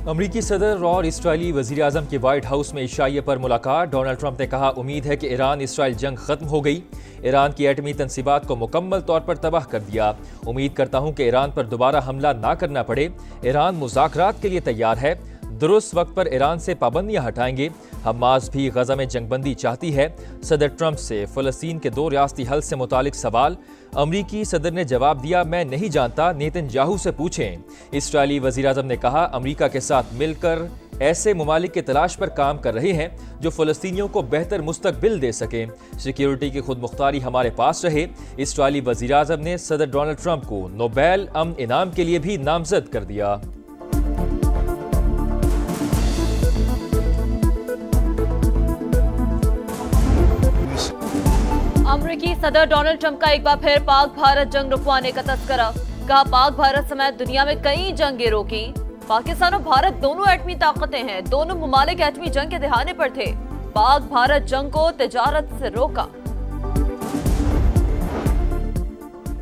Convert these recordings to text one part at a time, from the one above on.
امریکی صدر اور اسرائیلی وزیراعظم کی وائٹ ہاؤس میں عشائیے پر ملاقات۔ ڈونلڈ ٹرمپ نے کہا امید ہے کہ ایران اسرائیل جنگ ختم ہو گئی، ایران کی ایٹمی تنصیبات کو مکمل طور پر تباہ کر دیا، امید کرتا ہوں کہ ایران پر دوبارہ حملہ نہ کرنا پڑے، ایران مذاکرات کے لیے تیار ہے، درست وقت پر ایران سے پابندیاں ہٹائیں گے، حماس بھی غزہ میں جنگ بندی چاہتی ہے۔ صدر ٹرمپ سے فلسطین کے 2 ریاستی حل سے متعلق سوال، امریکی صدر نے جواب دیا میں نہیں جانتا، نیتن یاہو سے پوچھیں۔ اسرائیلی وزیراعظم نے کہا امریکہ کے ساتھ مل کر ایسے ممالک کی تلاش پر کام کر رہے ہیں جو فلسطینیوں کو بہتر مستقبل دے سکیں، سیکیورٹی کی خود مختاری ہمارے پاس رہے۔ اسرائیلی وزیراعظم نے صدر ڈونلڈ ٹرمپ کو نوبیل امن انعام کے لیے بھی نامزد کر دیا۔ امریکی صدر ڈونلڈ ٹرمپ کا ایک بار پھر پاک بھارت جنگ رکوانے کا تذکرہ، کہا پاک بھارت سمیت دنیا میں کئی جنگیں روکی، پاکستان اور بھارت دونوں ایٹمی طاقتیں ہیں، دونوں ممالک ایٹمی جنگ کے دہانے پر تھے، پاک بھارت جنگ کو تجارت سے روکا۔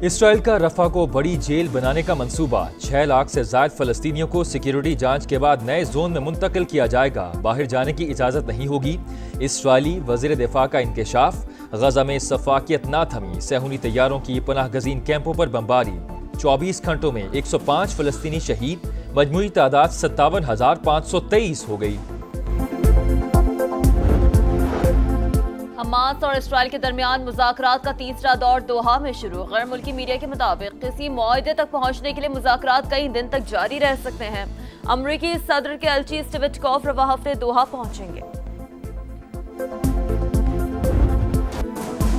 اسرائیل کا رفح کو بڑی جیل بنانے کا منصوبہ، 6 لاکھ سے زائد فلسطینیوں کو سیکیورٹی جانچ کے بعد نئے زون میں منتقل کیا جائے گا، باہر جانے کی اجازت نہیں ہوگی۔ اسرائیلی وزیر دفاع کا انکشاف، غزہ میں سفاکیت نہ تھمی، صہیونی طیاروں کی پناہ گزین کیمپوں پر بمباری، 24 گھنٹوں میں 105 فلسطینی شہید، مجموعی تعداد 57,523 ہو گئی۔ حماس اور اسرائیل کے درمیان مذاکرات کا تیسرا دور دوحہ میں شروع، غیر ملکی میڈیا کے مطابق کسی معاہدے تک پہنچنے کے لیے مذاکرات کئی دن تک جاری رہ سکتے ہیں۔ امریکی صدر کے ایلچی اسٹیو وٹکوف رواں ہفتے دوحہ پہنچیں گے۔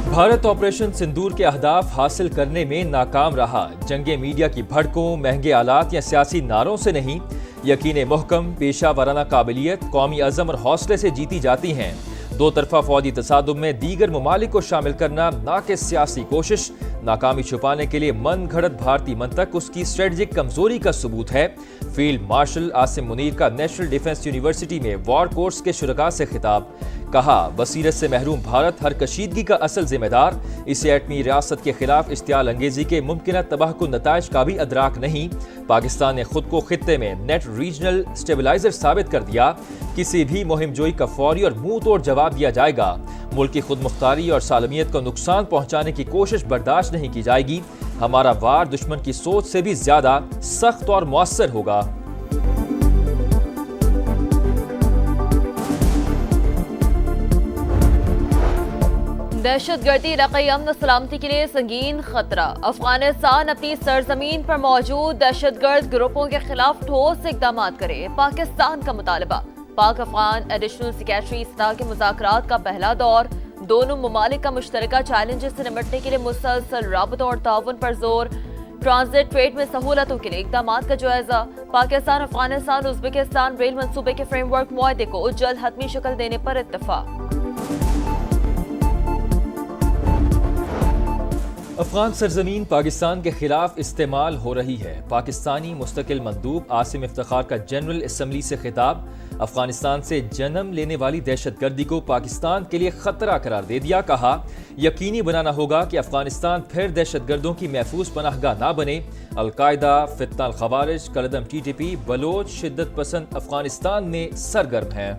بھارت آپریشن سندور کے اہداف حاصل کرنے میں ناکام رہا، جنگیں میڈیا کی بھڑکوں، مہنگے آلات یا سیاسی نعروں سے نہیں، یقین محکم، پیشہ ورانہ قابلیت، قومی عزم اور حوصلے سے جیتی جاتی ہیں۔ 2 طرفہ فوجی تصادم میں دیگر ممالک کو شامل کرنا نہ کہ سیاسی کوشش، ناکامی چھپانے کے لیے من گھڑت بھارتی منطق اس کی اسٹریٹجک کمزوری کا ثبوت ہے۔ فیلڈ مارشل عاصم منیر کا نیشنل ڈیفنس یونیورسٹی میں وار کورس کے شرکاء سے خطاب، کہا بصیرت سے محروم بھارت ہر کشیدگی کا اصل ذمہ دار، اسے ایٹمی ریاست کے خلاف اشتعال انگیزی کے ممکنہ تباہ کن نتائج کا بھی ادراک نہیں۔ پاکستان نے خود کو خطے میں نیٹ ریجنل سٹیبلائزر ثابت کر دیا، کسی بھی مہم جوئی کا فوری اور منہ توڑ جواب دیا جائے گا، ملک کی خود مختاری اور سالمیت کو نقصان پہنچانے کی کوشش برداشت نہیں کی جائے گی، ہمارا وار دشمن کی سوچ سے بھی زیادہ سخت اور مؤثر ہوگا۔ دہشت گردی علاقائی امن و سلامتی کے لیے سنگین خطرہ، افغانستان اپنی سرزمین پر موجود دہشت گرد گروپوں کے خلاف ٹھوس اقدامات کرے، پاکستان کا مطالبہ۔ پاک افغان ایڈیشنل سیکریٹری سطح کے مذاکرات کا پہلا دور، دونوں ممالک کا مشترکہ چیلنجز سے نمٹنے کے لیے مسلسل رابطوں اور تعاون پر زور، ٹرانزٹ ٹریڈ میں سہولتوں کے لیے اقدامات کا جائزہ، پاکستان افغانستان ازبکستان ریل منصوبے کے فریم ورک معاہدے کو جلد حتمی شکل دینے پر اتفاق۔ افغان سرزمین پاکستان کے خلاف استعمال ہو رہی ہے، پاکستانی مستقل مندوب عاصم افتخار کا جنرل اسمبلی سے خطاب، افغانستان سے جنم لینے والی دہشت گردی کو پاکستان کے لیے خطرہ قرار دے دیا، کہا یقینی بنانا ہوگا کہ افغانستان پھر دہشت گردوں کی محفوظ پناہ گاہ نہ بنے، القاعدہ، فتنہ الخوارج، کالعدم TTP، بلوچ شدت پسند افغانستان میں سرگرم ہیں۔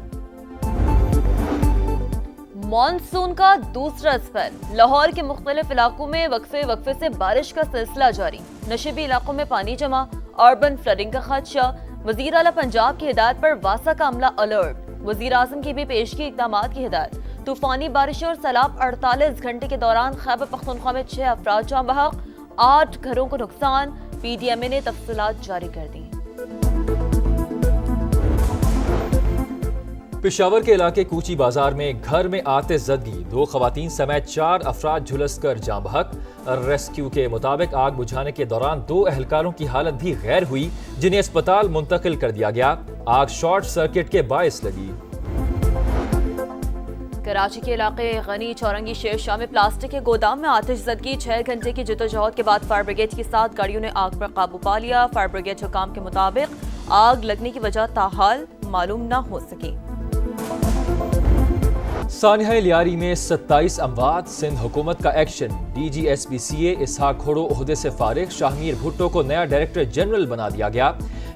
مانسون کا دوسرا اسپیل، لاہور کے مختلف علاقوں میں وقفے سے بارش کا سلسلہ جاری، نشیبی علاقوں میں پانی جمع، اربن فلڈنگ کا خدشہ، وزیر اعلیٰ پنجاب کی ہدایت پر واسا کا عملہ الرٹ، وزیر اعظم کی بھی پیشگی اقدامات کی ہدایت، طوفانی بارشیں اور سیلاب، 48 گھنٹے کے دوران خیبر پختونخوا میں 6 افراد جاں بحق، 8 گھروں کو نقصان، PDMA نے تفصیلات جاری کر دی۔ پشاور کے علاقے کوچی بازار میں گھر میں آتش زدگی، 2 خواتین سمیت 4 افراد جھلس کر جاں بحق، ریسکیو کے مطابق آگ بجھانے کے دوران 2 اہلکاروں کی حالت بھی غیر ہوئی جنہیں اسپتال منتقل کر دیا گیا، آگ شارٹ سرکٹ کے باعث لگی۔ کراچی کے علاقے غنی چورنگی شیر شاہ میں پلاسٹک کے گودام میں آتش زدگی، 6 گھنٹے کی جدوجہد کے بعد فائر بریگیڈ کی 7 گاڑیوں نے آگ پر قابو پا لیا، فائر بریگیڈ حکام کے مطابق آگ لگنے کی وجہ تاحال معلوم نہ ہو سکی۔ سانحہ لیاری میں 27 اموات، سندھ حکومت کا ایکشن، DG SPCA اسحاق کھوڑو عہدے سے فارغ، شاہ میر بھٹو کو نیا ڈائریکٹر جنرل بنا دیا گیا،